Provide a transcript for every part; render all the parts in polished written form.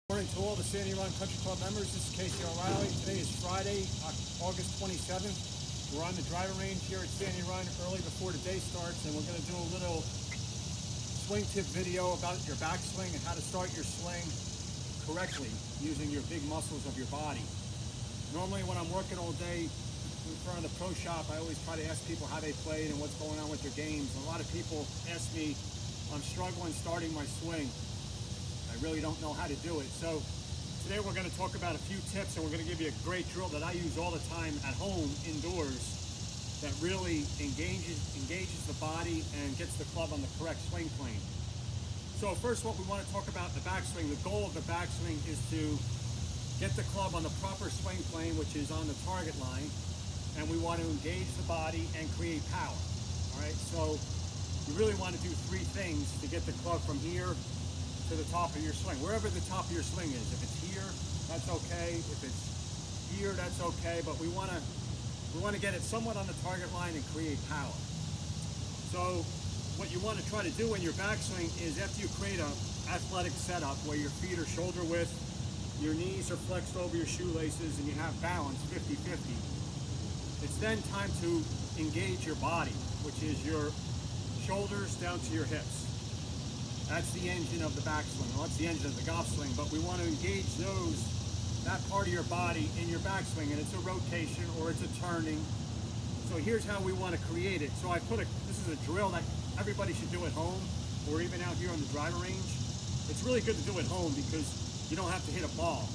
Morning to all the Sandy Run Country Club members. This is Casey O'Reilly. Today is Friday, August 27th. We're on the driving range here at Sandy Run early before the day starts, and we're going to do a little swing tip video about your backswing and how to start your swing correctly using your big muscles of your body. Normally when I'm working all day in front of the pro shop, I always try to ask people how they played and what's going on with their games. And a lot of people ask me, I'm struggling starting my swing. I really don't know how to do it. So today we're going to talk about a few tips, and we're going to give you a great drill that I use all the time at home indoors that really engages the body and gets the club on the correct swing plane. So first, what we want to talk about the backswing. The goal of the backswing is to get the club on the proper swing plane, which is on the target line, and we want to engage the body and create power. All right, so you really want to do three things to get the club from here to the top of your swing, wherever the top of your swing is. If it's here, that's okay. If it's here, that's okay. But we want to get it somewhat on the target line and create power. So what you want to try to do in your backswing is, after you create a athletic setup where your feet are shoulder width, your knees are flexed over your shoelaces, and you have balance 50-50, it's then time to engage your body, which is your shoulders down to your hips. That's the engine of the backswing. Well, that's the engine of the golf swing, but we want to engage that part of your body in your backswing, and it's a rotation or it's a turning. So here's how we want to create it. So this is a drill that everybody should do at home, or even out here on the driving range. It's really good to do at home because you don't have to hit a ball.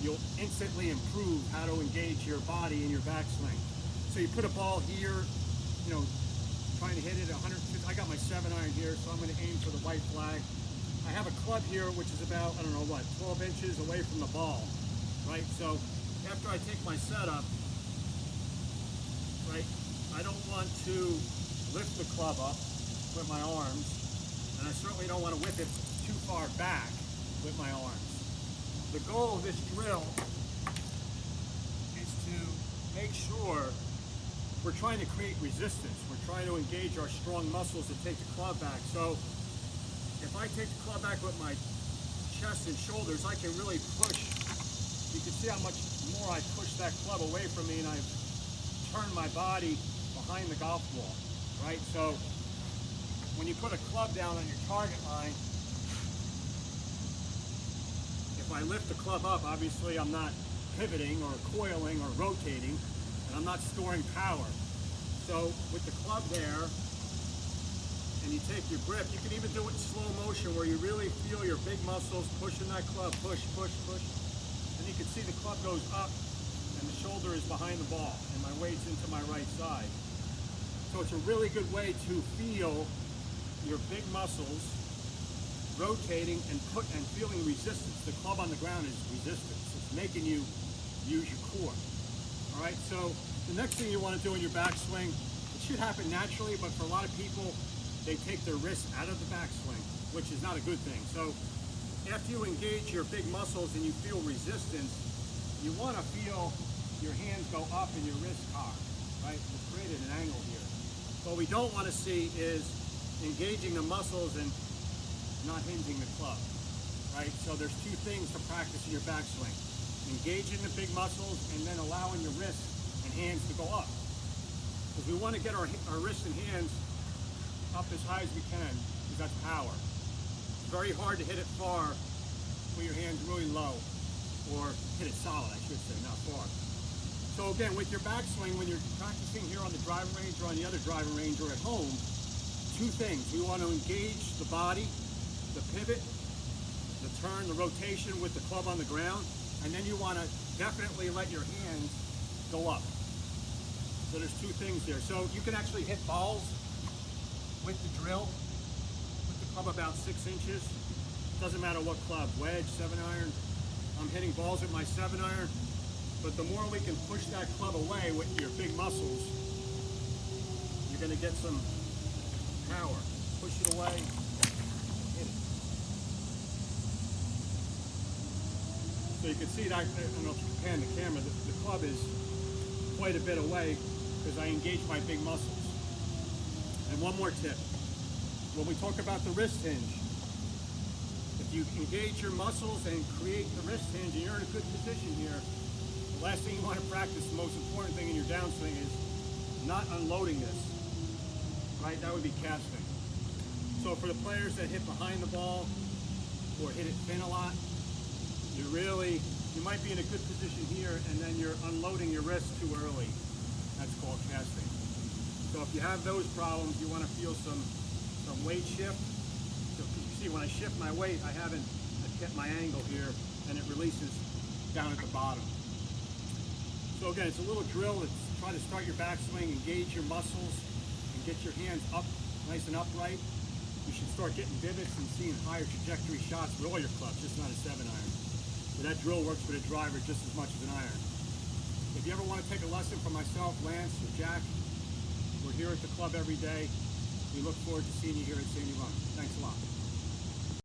You'll instantly improve how to engage your body in your backswing. So you put a ball here, trying to hit it 150. I got my 7-iron here, so I'm going to aim for the white flag. I have a club here which is about, 12 inches away from the ball, right? So after I take my setup, right, I don't want to lift the club up with my arms, and I certainly don't want to whip it too far back with my arms. The goal of this drill is to make sure we're trying to create resistance. We're trying to engage our strong muscles to take the club back. So if I take the club back with my chest and shoulders, I can really push. You can see how much more I push that club away from me, and I've turned my body behind the golf ball, right? So when you put a club down on your target line, if I lift the club up, obviously I'm not pivoting or coiling or rotating, and I'm not storing power. So with the club there, and you take your grip, you can even do it in slow motion where you really feel your big muscles pushing that club, push, push, push. And you can see the club goes up and the shoulder is behind the ball and my weight's into my right side. So it's a really good way to feel your big muscles rotating and feeling resistance. The club on the ground is resistance. It's making you use your core. All right, so the next thing you want to do in your backswing, it should happen naturally, but for a lot of people, they take their wrists out of the backswing, which is not a good thing. So after you engage your big muscles and you feel resistance, you want to feel your hands go up and your wrists cock, right? We've created an angle here. What we don't want to see is engaging the muscles and not hinging the club, right? So there's two things to practice in your backswing. Engaging the big muscles and then allowing your wrists and hands to go up. Because we want to get our wrists and hands up as high as we can, because that's power. It's very hard to hit it far with your hands really low, or hit it solid, I should say, not far. So again, with your backswing, when you're practicing here on the driving range or on the other driving range or at home, two things. We want to engage the body, the pivot, the turn, the rotation with the club on the ground. And then you want to definitely let your hands go up. So there's two things there. So you can actually hit balls with the drill, with the club about 6 inches. Doesn't matter what club, wedge, 7-iron. I'm hitting balls with my 7-iron. But the more we can push that club away with your big muscles, you're going to get some power. Push it away, hit it. So you can see that, I don't know if you can pan the camera, the club is quite a bit away because I engage my big muscles. And one more tip. When we talk about the wrist hinge, If you engage your muscles and create the wrist hinge and you're in a good position here, the last thing you want to practice, the most important thing in your downswing is not unloading this, right? That would be casting. So for the players that hit behind the ball or hit it thin a lot, you might be in a good position here and then you're unloading your wrist too early. That's called casting. So if you have those problems, you want to feel some weight shift. So you see when I shift my weight, I've kept my angle here and it releases down at the bottom. So again, it's a little drill to try to start your backswing, engage your muscles, and get your hands up nice and upright. You should start getting divots and seeing higher trajectory shots with all your clubs, just not a 7-iron. So that drill works for the driver just as much as an iron. If you ever want to take a lesson from myself, Lance, or Jack, we're here at the club every day. We look forward to seeing you here at Sandy Run. Thanks a lot.